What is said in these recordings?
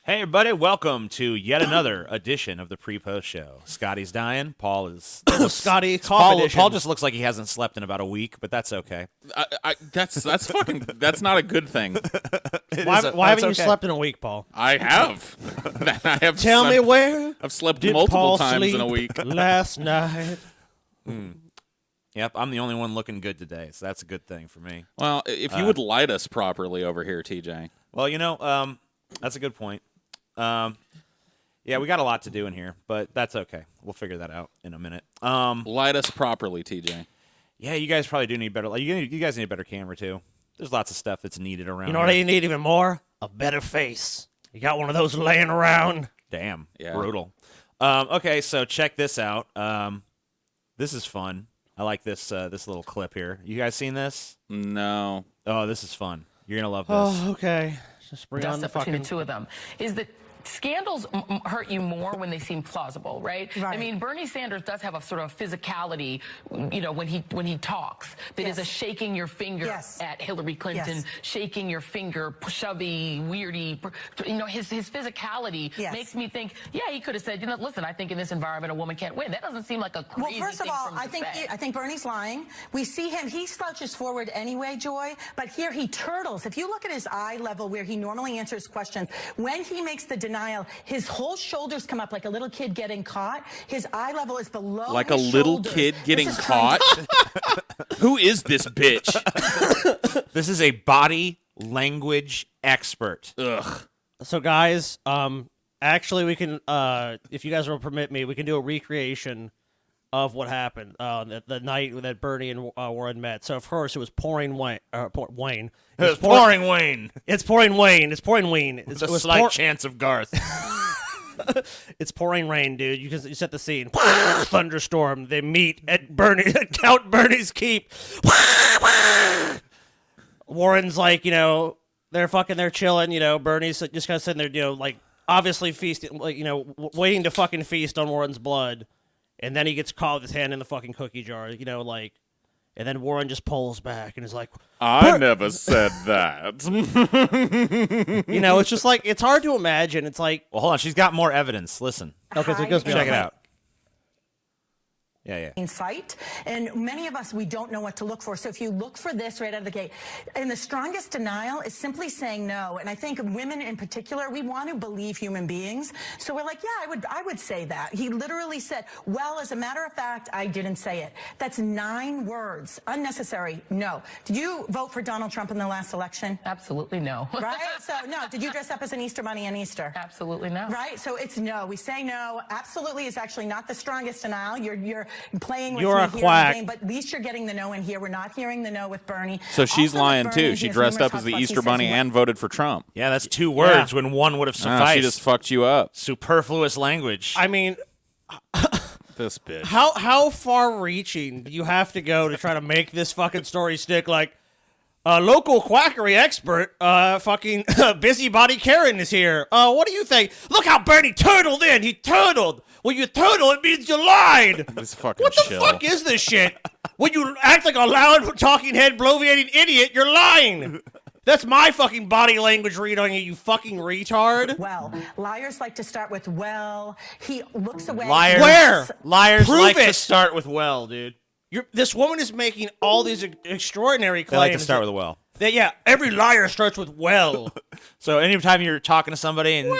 Hey, everybody, welcome to yet another edition of the pre-post show. Scotty's dying. Paul is... Scotty, Paul just looks like he hasn't slept in about a week, but that's okay. That's not a good thing. Why haven't you slept in a week, Paul? I have. I have. Tell me where I've slept did multiple Paul times sleep in a week. last night. Yep, I'm the only one looking good today, so that's a good thing for me. Well, if you would light us properly over here, TJ. Well, that's a good point. Yeah, we got a lot to do in here, but that's okay. We'll figure that out in a minute. Light us properly, TJ. Yeah, you guys probably do need better. You guys need a better camera too. There's lots of stuff that's needed around. You know what you need even more? A better face. You got one of those laying around? Damn, Yeah. brutal. Okay, so check this out. This is fun. I like this little clip here. You guys seen this? No. Oh, this is fun. You're gonna love this. Oh, okay. Just bring on the between fucking... the two of them is that scandals hurt you more when they seem plausible, right? I mean, Bernie Sanders does have a sort of physicality, when he talks that is a shaking your finger at Hillary Clinton, shaking your finger, shovey, weirdy. His physicality makes me think, yeah, he could have said, listen, I think in this environment a woman can't win. That doesn't seem like a crazy Well, first of all, thing for him to say. I think Bernie's lying. We see him, he slouches forward anyway, Joy, but here he turtles. If you look at his eye level where he normally answers questions, when he makes the denial, his whole shoulders come up like a little kid getting caught. His eye level is below Like his a little shoulders. kid getting This is caught? Who is this bitch? This is a body language expert. Ugh. So, guys, actually, we can, if you guys will permit me, we can do a recreation of what happened the night that Bernie and Warren met. So, of course, it was pouring Wayne. It's pouring Wayne. It's pouring Wayne. It's pouring Wayne. It's a slight chance of Garth. It's pouring rain, dude. You set the scene. Thunderstorm. They meet at Count Bernie's keep. Warren's like, they're chilling. Bernie's just kind of sitting there, obviously feasting, waiting to fucking feast on Warren's blood. And then he gets caught with his hand in the fucking cookie jar, and then Warren just pulls back and is like, I never said that. it's just like, it's hard to imagine. It's like, Well, hold on. She's got more evidence. Listen. okay, so it goes Check beyond it that. out. Yeah. in sight, and many of us, we don't know what to look for. So if you look for this right out of the gate, and the strongest denial is simply saying no. And I think women in particular, we want to believe human beings. So we're like, yeah, I would say that. He literally said, well, as a matter of fact, I didn't say it. That's 9 words. Unnecessary. No. Did you vote for Donald Trump in the last election? Absolutely no. Right? So no. Did you dress up as an Easter bunny on Easter? Absolutely no. Right? So it's no. We say no. Absolutely is actually not the strongest denial. You're playing with You're me a here in quack. the game, but at least you're getting the no in here. We're not hearing the no with Bernie. So she's Also with lying, Bernie, too. he She has dressed numerous up as the hotspots. He Easter says Bunny what- and voted for Trump. Yeah, that's 2 words when one would have Ah, sufficed. she just fucked you up. Superfluous language. I mean, This bitch. how far-reaching do you have to go to try to make this fucking story stick? Like, a local quackery expert, fucking busybody Karen is here. What do you think? Look how Bernie turtled in. He turtled. When you turtle, it means you lied. This fucking What the chill. fuck is this shit? When you act like a loud, talking head, bloviating idiot, you're lying. That's my fucking body language read on you fucking retard. Well, liars like to start with well. He looks away. Liars. Where? Liars Prove like to it. start with well, dude. This woman is making all these extraordinary They claims. like to start with well. Yeah, every liar starts with well. So anytime you're talking to somebody and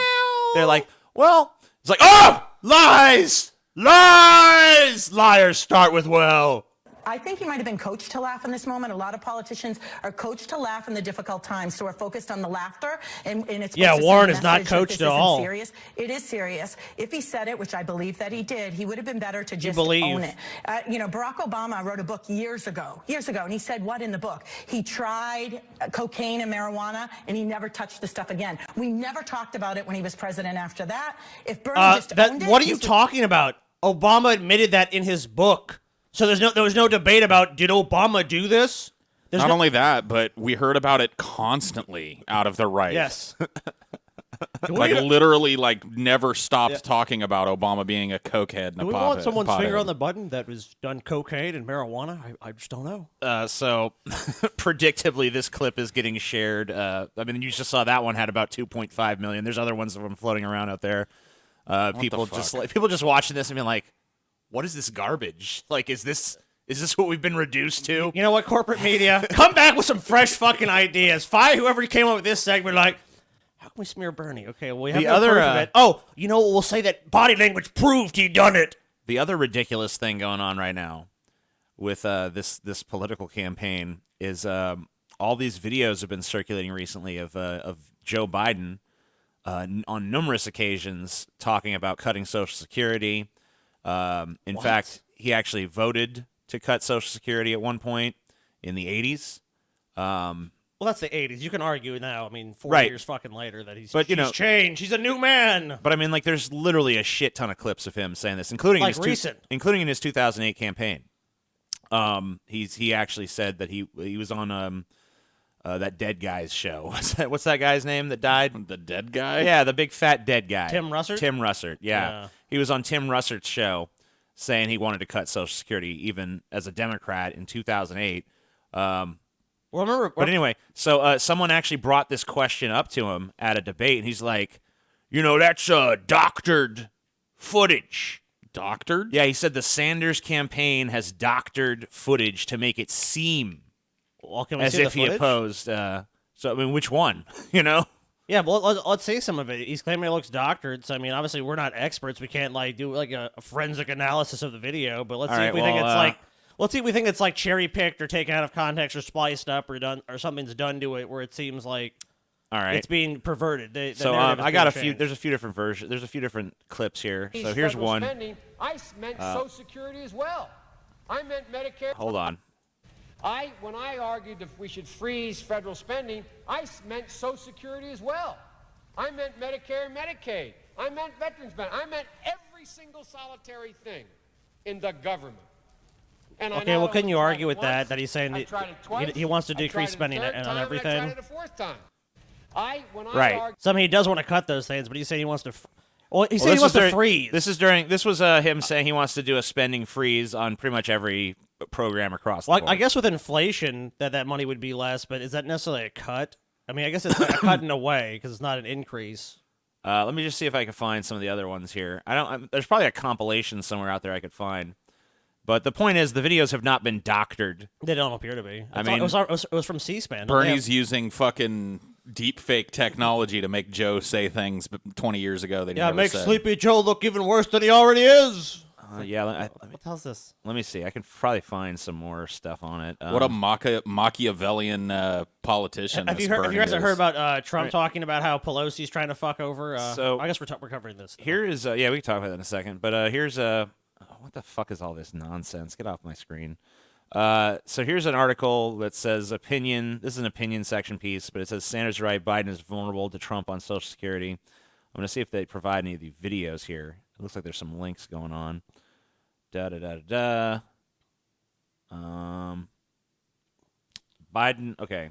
they're like, well, it's like, oh, lies! Lies! Liars start with well. I think he might have been coached to laugh in this moment. A lot of politicians are coached to laugh in the difficult times, so we're focused on the laughter. And it's Yeah, supposed to Warren send a is not message that coached this at isn't all. Serious. It is serious. If he said it, which I believe that he did, he would have been better to just believe. own it. Barack Obama wrote a book years ago, and he said what in the book? He tried cocaine and marijuana, and he never touched the stuff again. We never talked about it when he was president after that. If Bernie just owned it... What are you talking about? Obama admitted that in his book. So there was no debate about, did Obama do this? Not only that, but we heard about it constantly out of the right. Yes. Like literally, like never stopped talking about Obama being a cokehead and Do we want someone's finger on the button that was done cocaine and marijuana? I just don't know. So, predictably, this clip is getting shared. I mean, you just saw that one had about 2.5 million. There's other ones of them floating around out there. People just watching this and being like, "What is this garbage? Like, is this what we've been reduced to?" You know what, corporate media? Come back with some fresh fucking ideas. Fire whoever came up with this segment, like, how can we smear Bernie? Okay, well, we have no proof of it. Oh, you know what? We'll say that body language proved he done it. The other ridiculous thing going on right now with this political campaign is all these videos have been circulating recently of Joe Biden on numerous occasions talking about cutting Social Security. In fact, he actually voted to cut Social Security at one point in the 80s. Well, that's the 80s. You can argue now. I mean, 4 Right. years fucking later that he's changed. He's a new man. But I mean, like, there's literally a shit ton of clips of him saying this, including Like including in his 2008 campaign. He actually said that he was on that dead guy's show. What's that guy's name that died? The dead guy? Yeah, the big fat dead guy. Tim Russert? Tim Russert, yeah. He was on Tim Russert's show saying he wanted to cut Social Security even as a Democrat in 2008. But anyway, so someone actually brought this question up to him at a debate, and he's like, that's doctored footage. Doctored? Yeah, he said the Sanders campaign has doctored footage to make it seem as if he opposed. So, I mean, which one? Yeah, well, let's see some of it. He's claiming it looks doctored. So, I mean, obviously, we're not experts. We can't do a forensic analysis of the video. But let's see if we think it's let's see if we think it's like cherry picked or taken out of context or spliced up or done or something's done to it where it seems like it's being perverted. I got a few. There's a few different versions. There's a few different clips here. So here's one. Spending, I meant Social Security as well. I meant Medicare. Hold on. When I argued that we should freeze federal spending, I meant Social Security as well. I meant Medicare and Medicaid. I meant veterans benefits. I meant every single solitary thing in the government. And okay, well, couldn't you argue with that he's saying that he wants to decrease spending on everything? I tried it a fourth time. Right. So, I mean, he does want to cut those things, but he's saying he wants to... he said he wants to freeze. This was him saying he wants to do a spending freeze on pretty much every program across the board. I guess with inflation, that money would be less, but is that necessarily a cut? I mean, I guess it's a cut in a way because it's not an increase. Let me just see if I can find some of the other ones here. There's probably a compilation somewhere out there I could find. But the point is, the videos have not been doctored. They don't appear to be. It was from C-SPAN. Bernie's using fucking deep fake technology to make Joe say things 20 years ago that he never makes said. Sleepy Joe look even worse than he already is. What tells this? Let me see. I can probably find some more stuff on it. What a Machiavellian politician. Have you guys heard about Trump talking about how Pelosi's trying to fuck over? I guess we're covering this. Here is we can talk about that in a second. But here's what the fuck is all this nonsense? Get off my screen. So here's an article that says opinion. This is an opinion section piece, but it says Sanders right, Biden is vulnerable to Trump on Social Security. I'm going to see if they provide any of the videos here. It looks like there's some links going on. Biden, okay.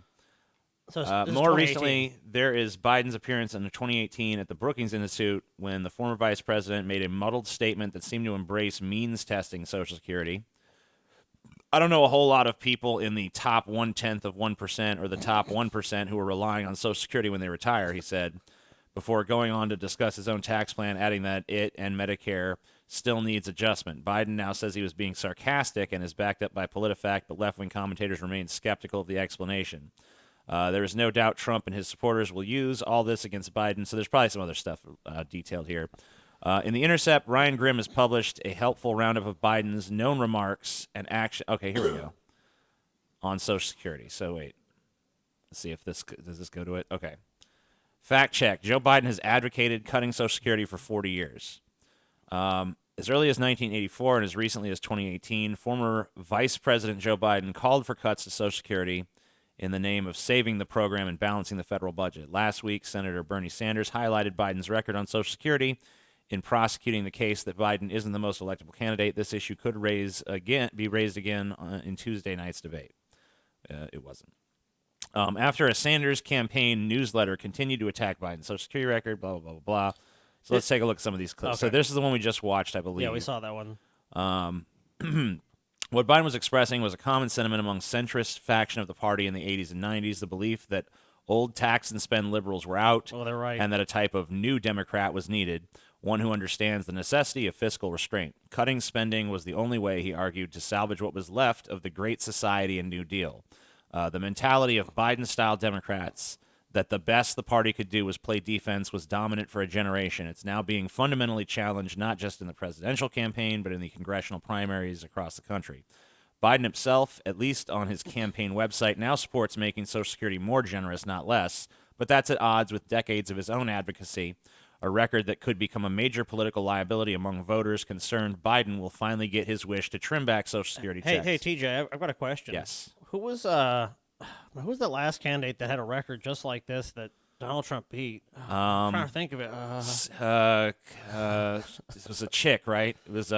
So more recently, there is Biden's appearance in 2018 at the Brookings Institute when the former vice president made a muddled statement that seemed to embrace means testing Social Security. I don't know a whole lot of people in the top 1/10 of 1% or the top 1% who are relying on Social Security when they retire, he said, before going on to discuss his own tax plan, adding that it and Medicare still needs adjustment. Biden now says he was being sarcastic and is backed up by PolitiFact, but left-wing commentators remain skeptical of the explanation. There is no doubt Trump and his supporters will use all this against Biden, so there's probably some other stuff detailed here. In The Intercept, Ryan Grimm has published a helpful roundup of Biden's known remarks and action. Okay, here we go. On Social Security. So wait. Let's see if does this go to it? Okay. Fact check. Joe Biden has advocated cutting Social Security for 40 years. As early as 1984 and as recently as 2018, former Vice President Joe Biden called for cuts to Social Security in the name of saving the program and balancing the federal budget. Last week, Senator Bernie Sanders highlighted Biden's record on Social Security in prosecuting the case that Biden isn't the most electable candidate. This issue could be raised again in Tuesday night's debate. It wasn't. After a Sanders campaign newsletter continued to attack Biden's Social Security record, blah, blah, blah, blah. So let's take a look at some of these clips. Okay. So this is the one we just watched, I believe. Yeah, we saw that one. What Biden was expressing was a common sentiment among centrist faction of the party in the 80s and 90s, the belief that old tax and spend liberals were out, Oh, they're right. and that a type of new Democrat was needed, one who understands the necessity of fiscal restraint. Cutting spending was the only way, he argued, to salvage what was left of the Great Society and New Deal. The mentality of Biden-style Democrats that the best the party could do was play defense was dominant for a generation. It's now being fundamentally challenged not just in the presidential campaign, but in the congressional primaries across the country. Biden himself, at least on his campaign website, now supports making Social Security more generous, not less, but that's at odds with decades of his own advocacy, a record that could become a major political liability among voters concerned Biden will finally get his wish to trim back Social Security checks. Hey, TJ, I've got a question. Yes. Who was the last candidate that had a record just like this that Donald Trump beat? I'm trying to think of it. This was a chick, right? It was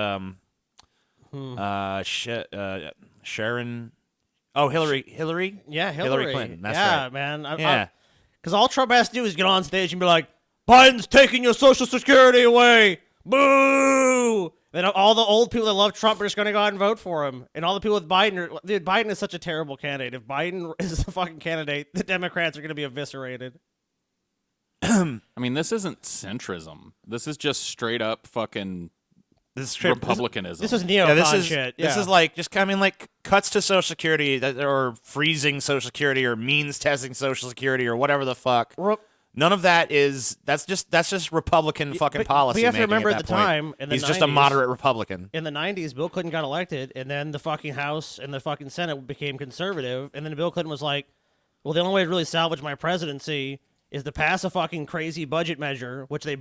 Sharon. Oh, Hillary. Yeah, Hillary Clinton. That's yeah, right. man. Yeah. Because all Trump has to do is get on stage and be like, Biden's taking your Social Security away. Boo! Then all the old people that love Trump are just going to go out and vote for him. And all the people with Biden dude, Biden is such a terrible candidate. If Biden is the fucking candidate, the Democrats are going to be eviscerated. I mean, this isn't centrism. This is just straight up fucking Republicanism. This is neocon This is shit. This is like just like cuts to Social Security or freezing Social Security or means testing Social Security or whatever the fuck. None of that is. That's just Republican fucking policy. But you have to making remember at at the that point. time, in the He's 90s, just a moderate Republican. In the 90s, Bill Clinton got elected, and then the fucking House and the fucking Senate became conservative, and then Bill Clinton was like, well, the only way to really salvage my presidency is to pass a fucking crazy budget measure, which the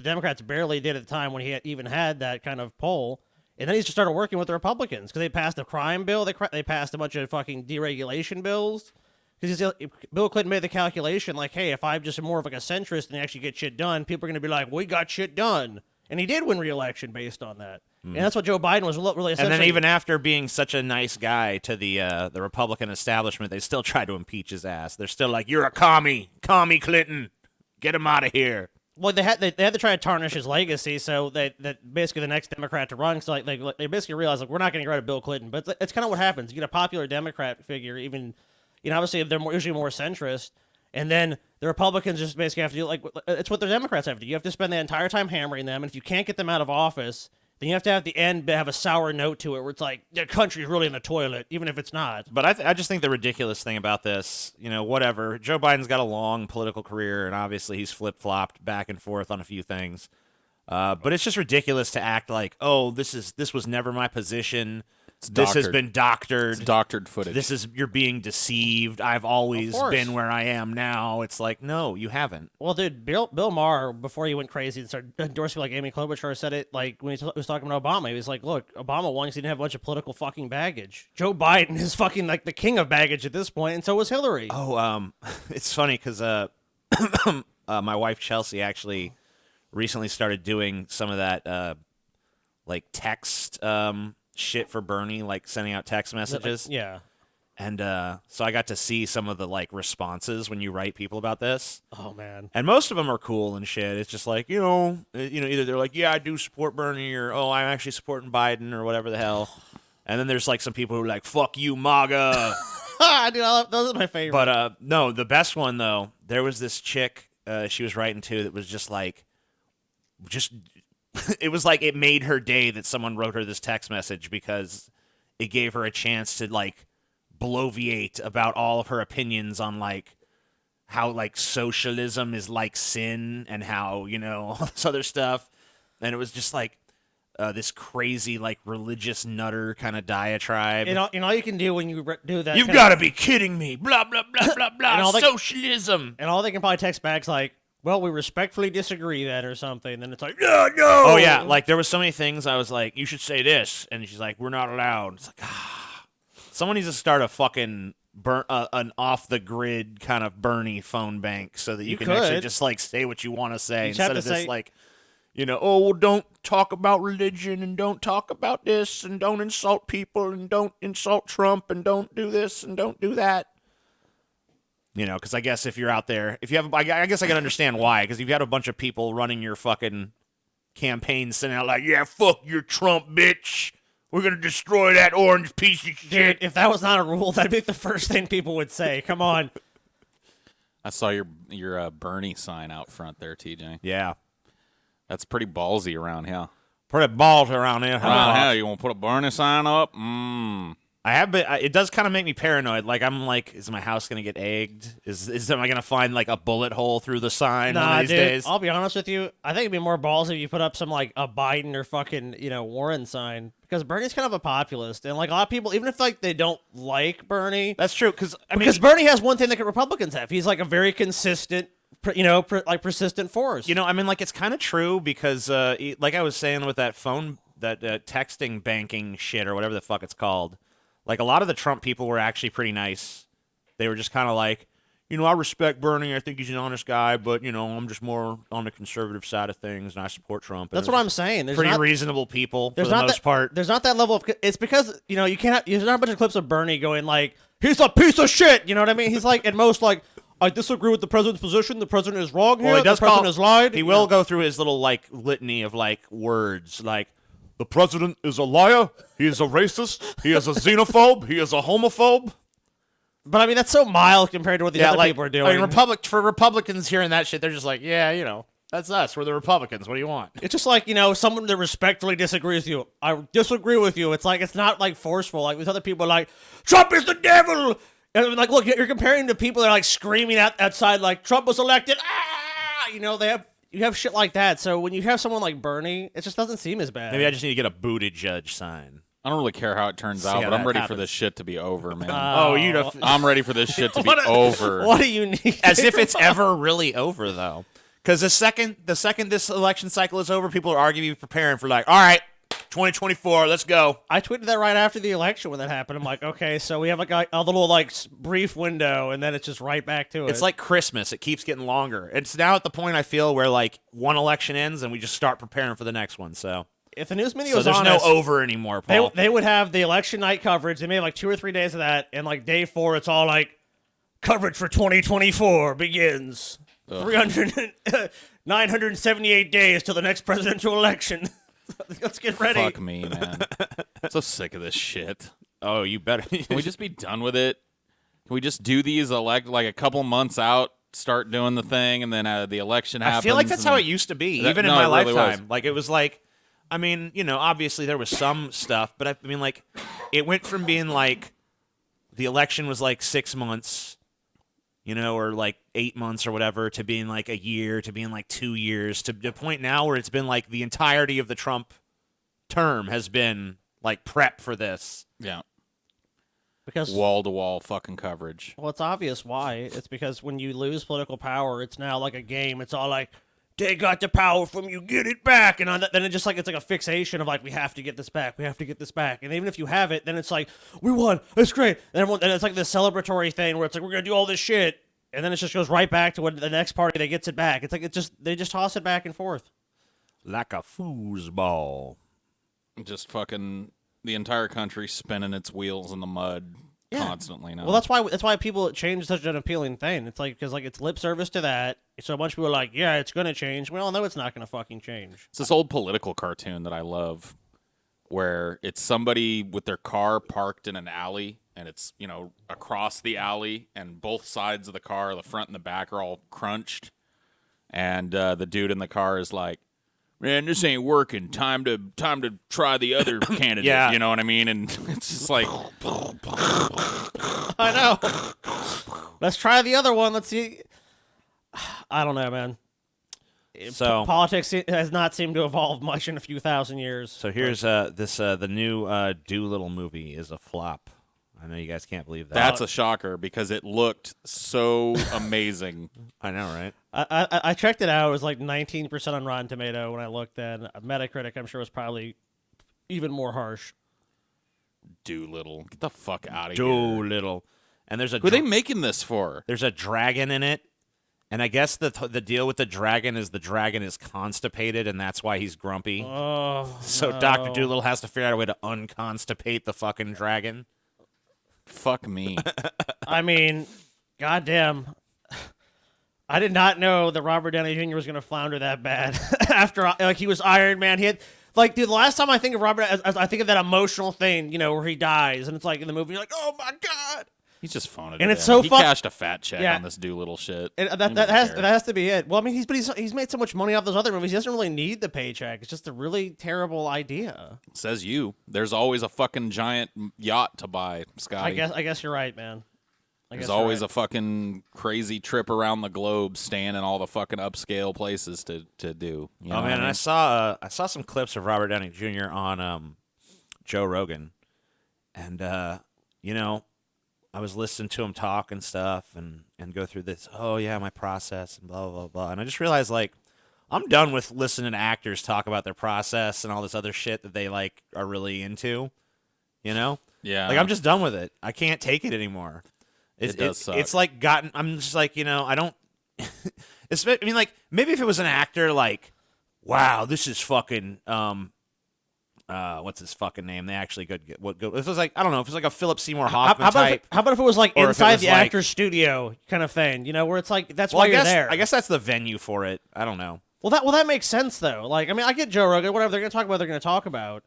Democrats barely did at the time when he even had that kind of poll. And then he just started working with the Republicans because they passed a crime bill. They passed a bunch of fucking deregulation bills. Because Bill Clinton made the calculation like, hey, if I'm just more of like a centrist and actually get shit done, people are going to be like, we got shit done. And he did win re-election based on that. And that's what Joe Biden was really essentially. And then even after being such a nice guy to the Republican establishment, they still try to impeach his ass. They're still like, you're a commie Clinton. Get him out of here. Well, they had to try to tarnish his legacy, so that basically the next Democrat to run, so they basically realized like we're not going to get rid of Bill Clinton, but it's kind of what happens. You get a popular Democrat figure, even obviously they're usually more centrist, and then the Republicans just basically have to do like it's what the Democrats have to do. You have to spend the entire time hammering them, and if you can't get them out of office, then you have to have the end have a sour note to it, where it's like the country's really in the toilet, even if it's not. But I just think the ridiculous thing about this, whatever. Joe Biden's got a long political career, and obviously he's flip-flopped back and forth on a few things. But it's just ridiculous to act like, oh, this was never my position. This has been doctored. It's doctored footage. You're being deceived. I've always been where I am now. It's like, no, you haven't. Well, dude, Bill Maher, before he went crazy and started endorsing like Amy Klobuchar, said it like when he was talking about Obama. He was like, look, Obama won because he didn't have a bunch of political fucking baggage. Joe Biden is fucking like the king of baggage at this point, and so was Hillary. Oh, it's funny because my wife Chelsea actually recently started doing some of that like text shit for Bernie, like sending out text messages. Yeah. And so I got to see some of the like responses when you write people about this. Oh man. And most of them are cool and shit. It's just like, either they're like, yeah, I do support Bernie, or oh, I'm actually supporting Biden, or whatever the hell. And then there's like some people who are like, fuck you, MAGA. Dude, those are my favorite. But no, the best one though, there was this chick she was writing to that was just like, it was like it made her day that someone wrote her this text message because it gave her a chance to like bloviate about all of her opinions on like how like socialism is like sin and how all this other stuff. And it was just like this crazy like religious nutter kind of diatribe. And all you can do when you do that, you've got to be kidding me, blah blah blah blah blah, socialism. And all they can probably text back is like, well, we respectfully disagree that or something. Then it's like, no. Oh, yeah. Like, there was so many things I was like, you should say this. And she's like, we're not allowed. It's like, Someone needs to start a fucking an off-the-grid kind of Bernie phone bank so that you can actually just, like, say what you want to say instead of this, like, oh, well, don't talk about religion and don't talk about this and don't insult people and don't insult Trump and don't do this and don't do that. You know, because I guess if you're out there, if you have, I guess I can understand why. Because you've had a bunch of people running your fucking campaign, sending out like, "Yeah, fuck your Trump, bitch. We're gonna destroy that orange piece of shit." Dude, if that was not a rule, that'd be the first thing people would say. Come on. I saw your Bernie sign out front there, TJ. Yeah, That's pretty ballsy around here. pretty balls around here. Around here, you want to put a Bernie sign up? I have been. It does kind of make me paranoid. Like I'm like, is my house gonna get egged? Am I gonna find like a bullet hole through the sign one Nah, of these dude, days? I'll be honest with you. I think it'd be more balls if you put up some like a Biden or fucking Warren sign, because Bernie's kind of a populist, and like a lot of people, even if like they don't like Bernie, That's true. Because Bernie has one thing that Republicans have. He's like a very consistent, persistent force. I mean, like it's kind of true because, like I was saying with that phone, that texting banking shit or whatever the fuck it's called. Like, a lot of the Trump people were actually pretty nice. They were just kind of like, I respect Bernie. I think he's an honest guy, but, I'm just more on the conservative side of things, and I support Trump. That's what I'm saying. There's pretty not, reasonable people for there's the not most part. There's not that level of. It's because you can't. There's not a bunch of clips of Bernie going like, "He's a piece of shit." You know what I mean? He's like at most like, "I disagree with the president's position. The president is wrong here. Well, he does the president has lied." He will go through his little like litany of like words like, the president is a liar. He is a racist. He is a xenophobe. He is a homophobe. But I mean, that's so mild compared to what the other people are doing. I mean, for Republicans hearing that shit, they're just like, yeah, that's us. We're the Republicans. What do you want? It's just like, someone that respectfully disagrees with you. I disagree with you. It's like, it's not like forceful. Like these other people are like, Trump is the devil. And I'm like, look, you're comparing to people that are like screaming outside like Trump was elected. Ah! You have shit like that. So when you have someone like Bernie, it just doesn't seem as bad. Maybe I just need to get a booted judge sign. I don't really care how it turns out, but I'm ready for this shit to be over, man. I'm ready for this shit to be over. What do you need? As if it's ever really over, though. Because the second this election cycle is over, people are arguing, preparing for like, all right, 2024, let's go. I tweeted that right after the election when that happened. I'm like, okay, so we have like a little like brief window, and then it's just right back to it. It's like Christmas. It keeps getting longer. It's now at the point I feel where like one election ends and we just start preparing for the next one. So if the news media so was there's honest, no over anymore, Paul. They would have the election night coverage. They made like 2 or 3 days of that, and like day 4, it's all like coverage for 2024 begins. 978 days till the next presidential election. Let's get ready. Fuck me, man. I'm so sick of this shit. Oh, you better. Can we just be done with it? Can we just do these like a couple months out, start doing the thing, and then the election happens? I feel like that's how it used to be, even in my lifetime. Like it was like, I mean, obviously there was some stuff, but I mean, like, it went from being like the election was like 6 months, or like 8 months or whatever, to being like a year, to being like 2 years, to the point now where it's been like the entirety of the Trump term has been like prep for this. Yeah. Because wall-to-wall fucking coverage. Well, it's obvious why. It's because when you lose political power, it's now like a game. It's all like, they got the power from you, get it back. And then it's like a fixation of like, we have to get this back. We have to get this back. And even if you have it, then it's like, we won. It's great. And it's like this celebratory thing where it's like, we're going to do all this shit. And then it just goes right back to when the next party that gets it back. It's like, they just toss it back and forth. Like a foosball. Just fucking the entire country spinning its wheels in the mud constantly now. Well, that's why people change such an appealing thing. It's like, because like it's lip service to that. So a bunch of people are like, yeah, it's going to change. We all know it's not going to fucking change. It's this old political cartoon that I love where it's somebody with their car parked in an alley, and it's, across the alley, and both sides of the car, the front and the back, are all crunched. And the dude in the car is like, man, this ain't working. Time to try the other candidate. Yeah. You know what I mean? And it's just like, I know. Let's try the other one. Let's see. I don't know, man. So politics has not seemed to evolve much in a few thousand years. So here's the new Doolittle movie is a flop. I know you guys can't believe that. That's a shocker because it looked so amazing. I know, right? I checked it out. It was like 19% on Rotten Tomato when I looked. Then Metacritic, I'm sure, was probably even more harsh. Doolittle, get the fuck out of here. Doolittle, and there's a. Who are they making this for? There's a dragon in it, and I guess the deal with the dragon is constipated, and that's why he's grumpy. Oh, so no. Dr. Doolittle has to figure out a way to unconstipate the fucking dragon. Fuck me. I mean, goddamn. I did not know that Robert Downey Jr. was going to flounder that bad after he was Iron Man. He had dude, the last time I think of Robert, I think of that emotional thing, where he dies, and it's like in the movie, you're like, oh my god. He's just phoning And it it's in. so he fun- cashed a fat check Yeah. on this Doolittle shit. And He that doesn't care. has to be it. Well, I mean, he's made so much money off those other movies. He doesn't really need the paycheck. It's just a really terrible idea. Says you. There's always a fucking giant yacht to buy, Scotty. I guess you're right, man. There's always a fucking crazy trip around the globe, staying in all the fucking upscale places to do. You know Oh what man, I and mean? I saw some clips of Robert Downey Jr. on Joe Rogan, and I was listening to him talk and stuff, and go through this. Oh yeah, my process and blah blah blah. And I just realized like I'm done with listening to actors talk about their process and all this other shit that they like are really into. Yeah. Like I'm just done with it. I can't take it anymore. It does suck. It's like I'm just like, I don't. I mean, like maybe if it was an actor, like, wow, this is fucking what's his fucking name? They actually could get what go. If it was like I don't know, if it was like a Philip Seymour Hoffman type. How about if it was like Or if it inside was the like- actor's studio kind of thing? Where it's like that's Well, why I you're guess there. I guess that's the venue for it. I don't know. Well, that makes sense though. Like, I mean, I get Joe Rogan, whatever they're going to talk about, they're going to talk about.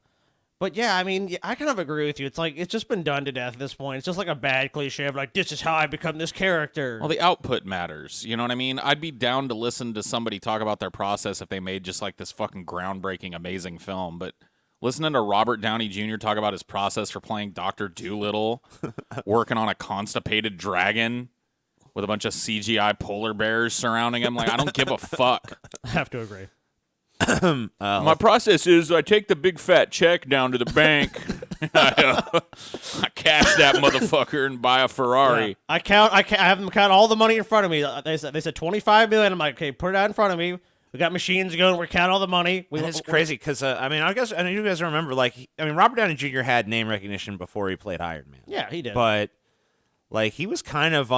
But yeah, I mean, I kind of agree with you. It's like it's just been done to death at this point. It's just like a bad cliche of like, this is how I become this character. Well, the output matters. You know what I mean? I'd be down to listen to somebody talk about their process if they made just like this fucking groundbreaking, amazing film. But listening to Robert Downey Jr. talk about his process for playing Dr. Doolittle, working on a constipated dragon with a bunch of CGI polar bears surrounding him, like, I don't give a fuck. I have to agree. My process is I take the big fat check down to the bank. I cash that motherfucker and buy a Ferrari. Yeah. I have them count all the money in front of me. They said 25 million. I'm like, okay, put it out in front of me. We got machines going. We're counting all the money. It's crazy because I mean, I guess you guys remember, like, Robert Downey Jr. had name recognition before he played Iron Man. Yeah, he did. But like, he was kind of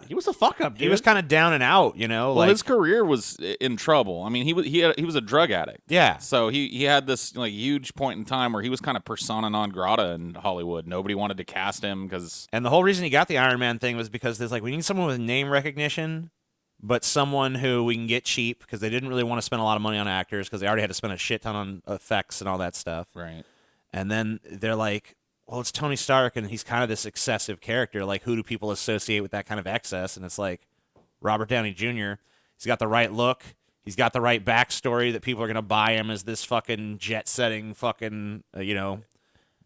he was a fuck up, dude. he was kind of down and out, Well, like his career was in trouble. I mean, he was a drug addict. Yeah. So he had this like huge point in time where he was kind of persona non grata in Hollywood. Nobody wanted to cast him because And the whole reason he got the Iron Man thing was because there's like, we need someone with name recognition, but someone who we can get cheap because they didn't really want to spend a lot of money on actors because they already had to spend a shit ton on effects and all that stuff. right. And then they're like, well, it's Tony Stark, and he's kind of this excessive character. Like, who do people associate with that kind of excess? And it's like Robert Downey Jr. He's got the right look. He's got the right backstory that people are going to buy him as this fucking jet-setting fucking,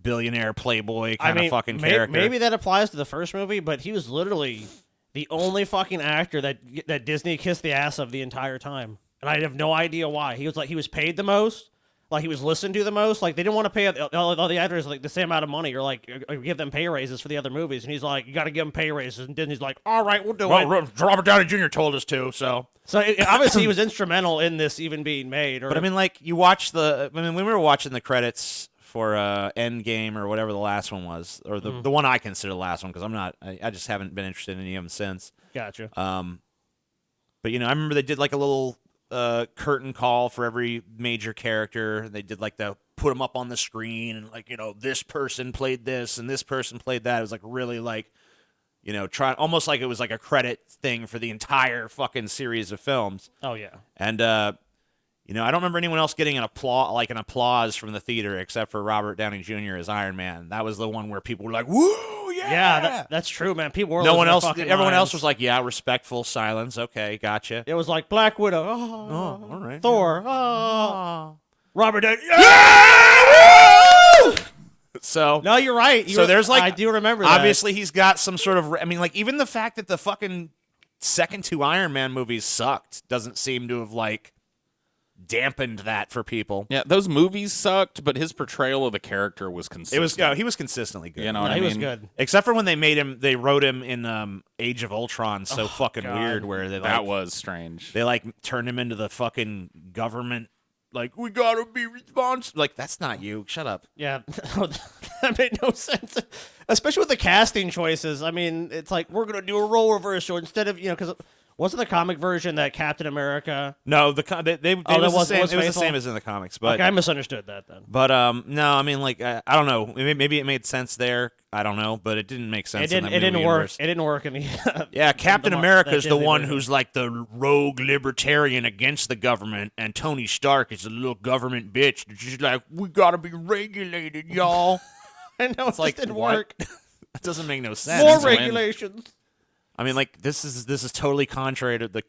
billionaire playboy kind of fucking character. Maybe that applies to the first movie, but he was literally the only fucking actor that Disney kissed the ass of the entire time, and I have no idea why. He was paid the most, like he was listened to the most. Like they didn't want to pay all the actors like the same amount of money, or like give them pay raises for the other movies. And he's like, you got to give them pay raises, and Disney's like, all right, we'll do it. Robert Downey Jr. told us to, so. So obviously he was instrumental in this even being made. But I mean, like, you watch when we were watching the credits for Endgame or whatever the last one was, or the one I consider the last one, because I just haven't been interested in any of them since. Gotcha. But I remember they did like a little curtain call for every major character. They did like the put them up on the screen and like, this person played this and this person played that. It was like really like, try almost like it was like a credit thing for the entire fucking series of films. Oh yeah. And I don't remember anyone else getting an applause from the theater except for Robert Downey Jr. as Iron Man. That was the one where people were like, "Woo, yeah!" Yeah, that's true, man. People were No one losing else. their fucking Everyone else minds. was like, "Yeah, respectful silence. Okay, gotcha." It was like Black Widow. Oh, all right. Thor. Robert Downey. So No, you're right. So there's like, I do remember that. Obviously, he's got some sort of. I mean, like even the fact that the fucking second two Iron Man movies sucked doesn't seem to have like dampened that for people. Yeah, those movies sucked, but his portrayal of the character was consistent. It was he was consistently good. You know No, what I he mean? was good. Except for when they wrote him in Age of Ultron so fucking God. weird where they like That was strange. they like turned him into the fucking government, like, we gotta be responsible. Like, that's not you. Shut up. Yeah, that made no sense. Especially with the casting choices. I mean, it's like we're gonna do a role reversal instead of because Wasn't the comic version that Captain America? No, it was the faithful? same as in the comics. But Okay, I misunderstood that then. But no, I mean, like I don't know. Maybe it made sense there. I don't know, but it didn't make sense. It in didn't. that It didn't movie work. universe. It didn't work in the. Yeah, Captain America is the Disney one version. who's like the rogue libertarian against the government, and Tony Stark is a little government bitch. It's just like, we gotta be regulated, y'all. I know it's like, didn't what? work. That doesn't make no sense. More Since when? regulations. I mean, like this is totally contrary to the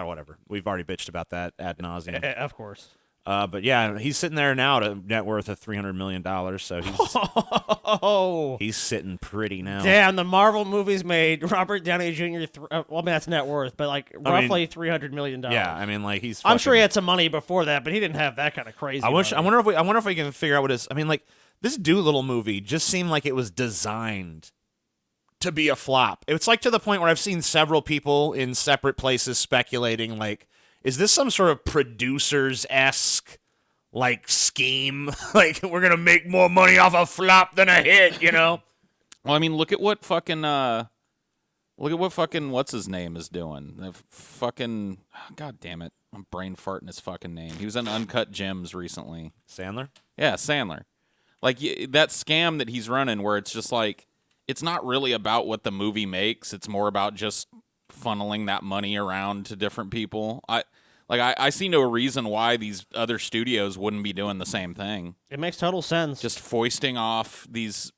whatever. We've already bitched about that ad nauseum. Of course. But yeah, he's sitting there now at a net worth of $300 million. So Oh. he's sitting pretty now. Damn, the Marvel movies made Robert Downey Jr. Well, I mean that's net worth, but like roughly $300 million. Yeah, I mean, like he's. I'm sure fucking- he had some money before that, but he didn't have that kind of crazy. I money. wonder if we can figure out what it is. I mean, like this Doolittle movie just seemed like it was designed to be a flop. It's like to the point where I've seen several people in separate places speculating, like, is this some sort of producers-esque like scheme? Like we're gonna make more money off a flop than a hit, you know? Well, I mean, look at what fucking what's his name is doing. The fucking God damn it, I'm brain farting his fucking name. He was in Uncut Gems recently. Sandler. Yeah, Sandler. Like that scam that he's running, where it's just like it's not really about what the movie makes. It's more about just funneling that money around to different people. I see no reason why these other studios wouldn't be doing the same thing. It makes total sense. Just foisting off these,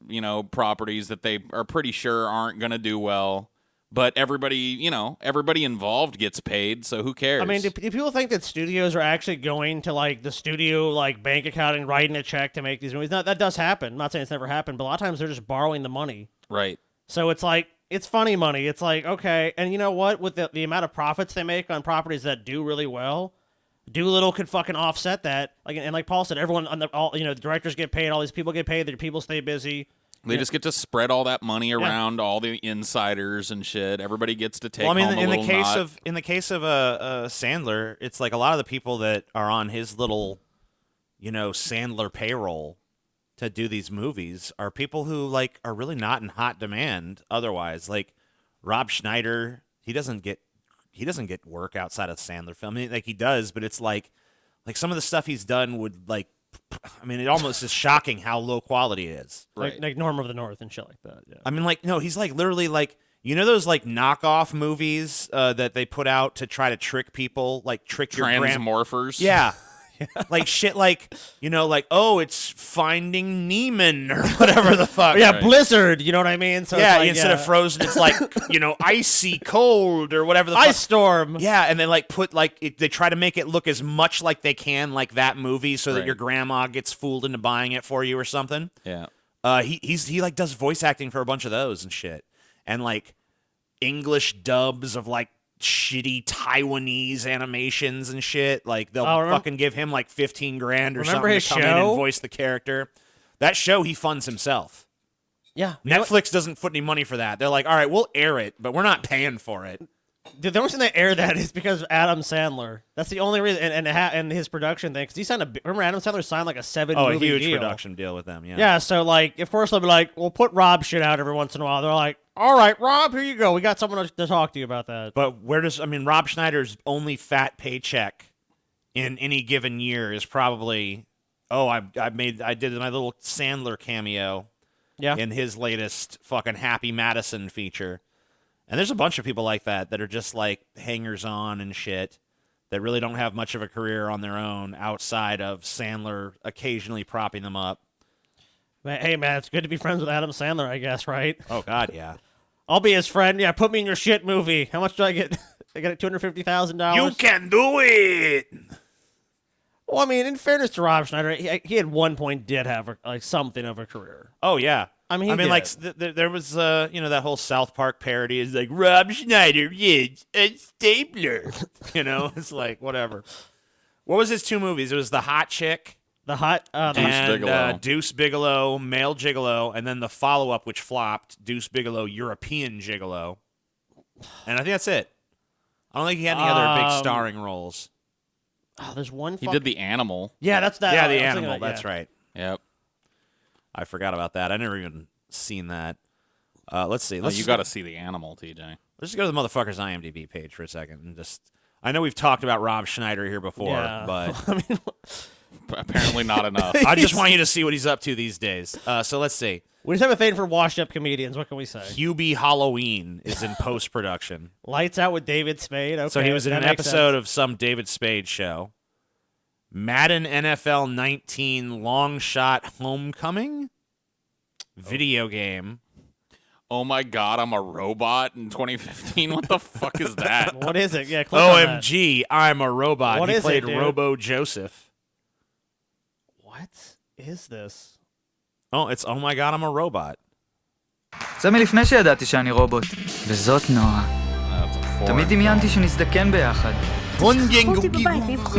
properties that they are pretty sure aren't going to do well. But everybody involved gets paid, so who cares? I mean, do people think that studios are actually going to like the studio like bank account and writing a check to make these movies? No, that does happen. I'm not saying it's never happened, but a lot of times they're just borrowing the money. Right. So it's like it's funny money. It's like, okay, and you know what? With the amount of profits they make on properties that do really well, Doolittle could fucking offset that. Like Paul said, everyone the directors get paid, all these people get paid, the people stay busy. They just get to spread all that money around all the insiders and shit. Everybody gets to take Well, I mean, home a in the little case nut. of Sandler, it's like a lot of the people that are on his little, Sandler payroll to do these movies are people who like are really not in hot demand otherwise. Like Rob Schneider, he doesn't get work outside of Sandler film. I mean, like he does, but it's like some of the stuff he's done would like. I mean, it almost is shocking how low quality it is. Right. Like Norm of the North and shit like that. Yeah. I mean, like, no, he's like literally like, those like knockoff movies that they put out to try to trick people, like trick your Transmorphers. Yeah. Like shit like, oh, it's Finding Neiman or whatever the fuck. Yeah, Right. Blizzard, you know what I mean? So Yeah, it's like, instead of frozen, it's like, icy cold or whatever the fuck. Ice Storm. Yeah, and they like put like they try to make it look as much like they can like that movie so that Right. your grandma gets fooled into buying it for you or something. Yeah. He like does voice acting for a bunch of those and shit, and like English dubs of like shitty Taiwanese animations and shit. Like they'll fucking give him like $15,000 or Remember something his to come in show? and voice the character. That show he funds himself. Yeah. Netflix doesn't put any money for that. They're like, all right, we'll air it, but we're not paying for it. Dude, the only reason they air that is because of Adam Sandler. That's the only reason, and his production thing. Because he signed remember Adam Sandler signed like a 7-movie a huge deal. production deal with them. Yeah. Yeah, so like, of course they'll be like, we'll put Rob shit out every once in a while. They're like, all right, Rob, here you go. We got someone to talk to you about that. But Rob Schneider's only fat paycheck in any given year is probably, I did my little Sandler cameo in his latest fucking Happy Madison feature. And there's a bunch of people like that are just like hangers on and shit that really don't have much of a career on their own outside of Sandler occasionally propping them up. Hey, man, it's good to be friends with Adam Sandler, I guess, right? Oh, God, yeah. I'll be his friend. Yeah, put me in your shit movie. How much do I get? I get $250,000. You can do it! Well, I mean, in fairness to Rob Schneider, he at one point did have something of a career. Oh, yeah. I mean, like there was that whole South Park parody is like Rob Schneider, a stapler. It's like whatever. What was his 2 movies? It was The Hot Chick, Deuce Bigelow, Male Gigolo, and then the follow-up which flopped, Deuce Bigelow, European Gigolo. And I think that's it. I don't think he had any other big starring roles. Oh, there's one. He did The Animal. Yeah, that's that. Yeah, The Animal. That's right. Yep. I forgot about that. I never even seen that. Let's see. You got to see The Animal, TJ. Let's just go to the motherfucker's IMDb page for a second and just. I know we've talked about Rob Schneider here before, but I mean, Apparently not enough. I just want you to see what he's up to these days. So let's see. we just have a thing for washed-up comedians. What can we say? Hubie Halloween is in post-production. Lights Out with David Spade. Okay, So he was in that an makes episode sense. of some David Spade show. Madden NFL 19 Long Shot Homecoming video game. Oh my god, I'm a robot in 2015. What the fuck is that? What is it? Yeah, click on that. OMG, I'm a robot. What He is it, played dude? Robo Joseph. What is this? Oh, it's Oh my god, I'm a robot. זה מלפני שידעתי שאני רובוט. וזאת נועה. That's a foreign תמיד דמיינתי שנזדקן ביחד.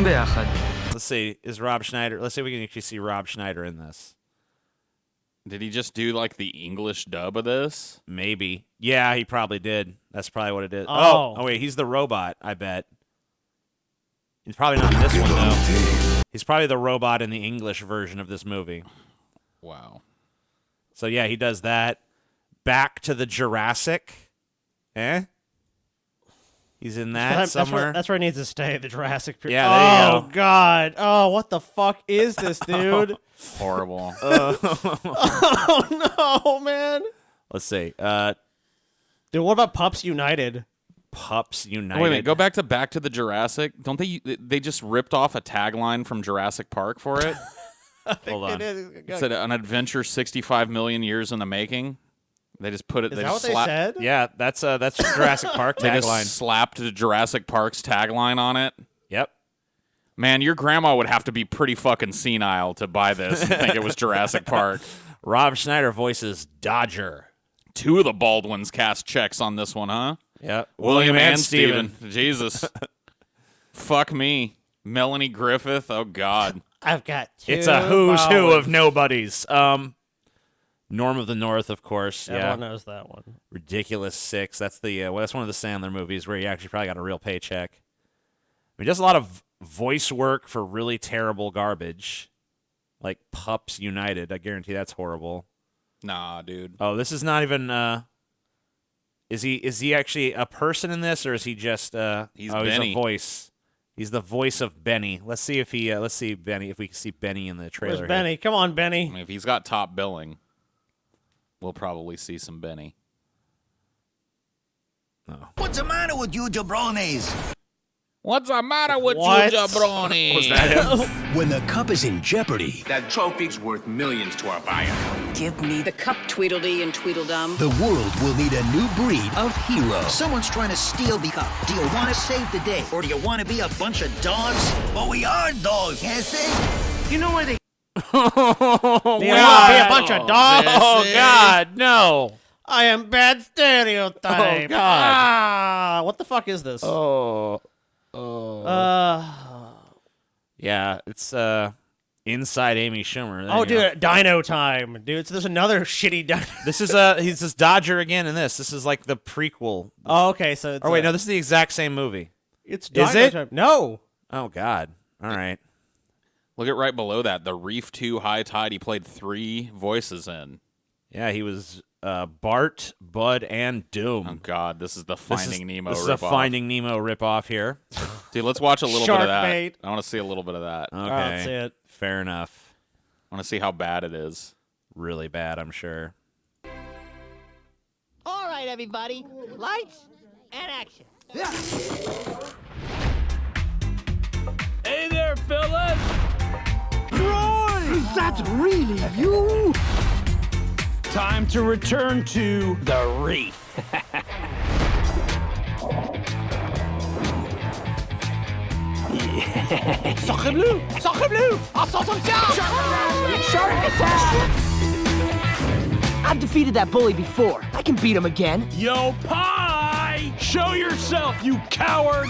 ביחד. Let's see, is Rob Schneider? Let's see if we can actually see Rob Schneider in this. Did he just do like the English dub of this? Maybe. Yeah, he probably did. That's probably what it is. Oh. Oh, wait, he's the robot, I bet. He's probably not in this one, though. He's probably the robot in the English version of this movie. Wow. So, yeah, he does that. Back to the Jurassic. He's in that somewhere. That's where he needs to stay, the Jurassic period. Yeah, there you Oh, go. God. Oh, what the fuck is this, dude? Horrible. Oh, no, man. Let's see. Dude, what about Pups United? Pups United. Wait a minute, go back to the Jurassic. Don't they just ripped off a tagline from Jurassic Park for it? Hold on. It said an adventure 65 million years in the making. They just put it. Is they that what just they said? Yeah, that's Jurassic Park They tagline. just slapped the Jurassic Park's tagline on it. Yep. Man, your grandma would have to be pretty fucking senile to buy this and think it was Jurassic Park. Rob Schneider voices Dodger. 2 of the Baldwins cast checks on this one, huh? Yep. William and Steven. Jesus. Fuck me. Melanie Griffith. Oh, God. I've got two. It's a who's who Baldwins. of nobodies. Norm of the North, of course. Everyone Yeah. knows that one. Ridiculous Six. That's the that's one of the Sandler movies where he actually probably got a real paycheck. I mean, he does a lot of voice work for really terrible garbage, like Pups United. I guarantee that's horrible. Nah, dude. Oh, this is not even. Is he actually a person in this, or is he just? He's He's Benny. a voice. He's the voice of Benny. Let's see if he. Let's see Benny. If we can see Benny in the trailer. Where's here. Benny? Come on, I Benny. mean, if he's got top billing, we'll probably see some Benny. What's the matter with you jabronis? What's the matter with What? you, jabroni? Was that him? When the cup is in jeopardy, That trophy's worth millions to our buyer. give me The cup Tweedledee and Tweedledum. The world will need a new breed of hero. Someone's trying to steal the cup. Do you want to save the day? Or do you want to be a bunch of dogs? Well, we are dogs, Hesse. You know where they... Do you want to be a bunch of dogs? Oh God, no! I am bad stereotype. Oh, God. Ah, what the fuck is this? Oh, Uh, yeah, it's Inside Amy Schumer. There oh, you go. dude, Dino Time, dude. So there's another shitty Dino. This is he's this Dodger again in this. This is like the prequel. Oh, okay, so it's Oh wait, no, this is the exact same movie. it's Dino Is it? Time. No, Oh God. All right. Look at right below that. The Reef 2 High Tide, he played 3 voices in. Yeah, he was Bart, Bud, and Doom. Oh, God. This is the This Finding is, Nemo This is a ripoff. Finding Nemo ripoff here. Dude, let's watch a little bit Shark of that. bait. I want to see a little bit of that. Okay. that's it. Fair enough. I want to see how bad it is. Really bad, I'm sure. All right, everybody. Lights and action. Hey there, fellas! Is that really you? Time to return to the reef. Sacre bleu! Sacre bleu! I saw some shark! Shark attack! I've defeated that bully before. I can beat him again. Yo, Pie! Show yourself, you coward!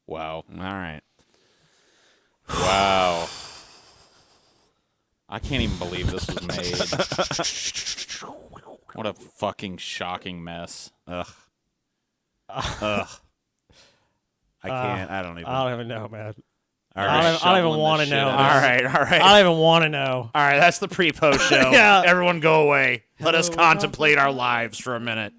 Wow. All right. Wow. I can't even believe this was made. What a fucking shocking mess. Ugh. I can't. I don't even. I don't even know, man. All I right. don't even Shoveling want to this shit know. out. All right. All right. I don't even want to know. All right. That's the pre-post show. Yeah. Everyone go away. Let us Hello, contemplate our lives for a minute.